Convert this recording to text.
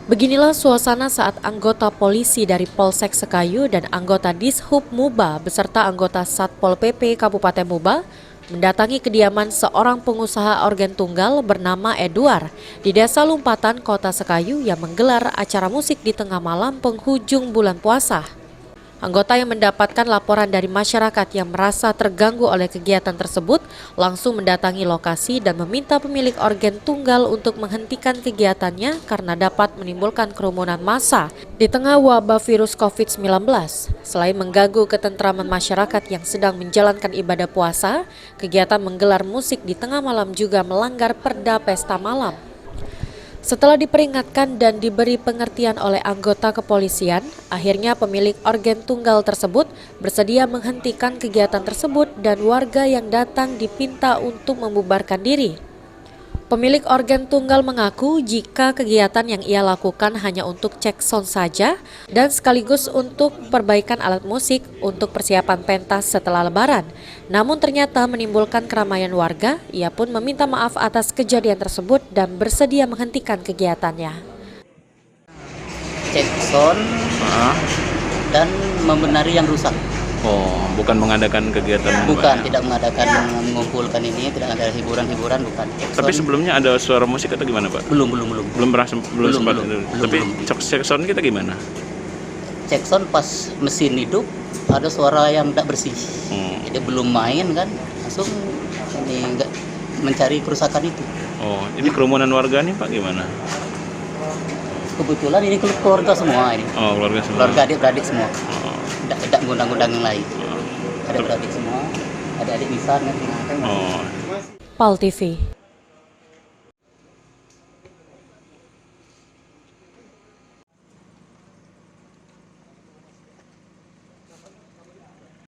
Beginilah suasana saat anggota polisi dari Polsek Sekayu dan anggota Dishub Muba beserta anggota Satpol PP Kabupaten Muba mendatangi kediaman seorang pengusaha organ tunggal bernama Edward di Desa Lumpatan, Kota Sekayu yang menggelar acara musik di tengah malam penghujung bulan puasa. Anggota yang mendapatkan laporan dari masyarakat yang merasa terganggu oleh kegiatan tersebut langsung mendatangi lokasi dan meminta pemilik organ tunggal untuk menghentikan kegiatannya karena dapat menimbulkan kerumunan massa di tengah wabah virus COVID-19. Selain mengganggu ketentraman masyarakat yang sedang menjalankan ibadah puasa, kegiatan menggelar musik di tengah malam juga melanggar Perda Pesta Malam. Setelah diperingatkan dan diberi pengertian oleh anggota kepolisian, akhirnya pemilik organ tunggal tersebut bersedia menghentikan kegiatan tersebut dan warga yang datang dipinta untuk membubarkan diri. Pemilik organ tunggal mengaku jika kegiatan yang ia lakukan hanya untuk cek sound saja dan sekaligus untuk perbaikan alat musik untuk persiapan pentas setelah Lebaran. Namun ternyata menimbulkan keramaian warga, ia pun meminta maaf atas kejadian tersebut dan bersedia menghentikan kegiatannya. Cek sound dan membenahi yang rusak. Oh, bukan mengadakan kegiatan? Bukan, tidak mengadakan mengumpulkan ini, tidak ada hiburan-hiburan, bukan. Tapi sebelumnya ada suara musik atau gimana, Pak? Belum. Belum sempat. Tapi cek sound kita gimana? Cek sound pas mesin hidup ada suara yang tidak bersih. Jadi belum main kan, langsung ini enggak mencari kerusakan itu. Oh, ini kerumunan warga nih, Pak, gimana? Kebetulan ini keluarga semua ini. Oh, keluarga semua. Keluarga adik-beradik semua. Oh. Tidak ngundang-ngundang yang lain. Adik-beradik semua, adik-adik misal. Oh. PAL TV.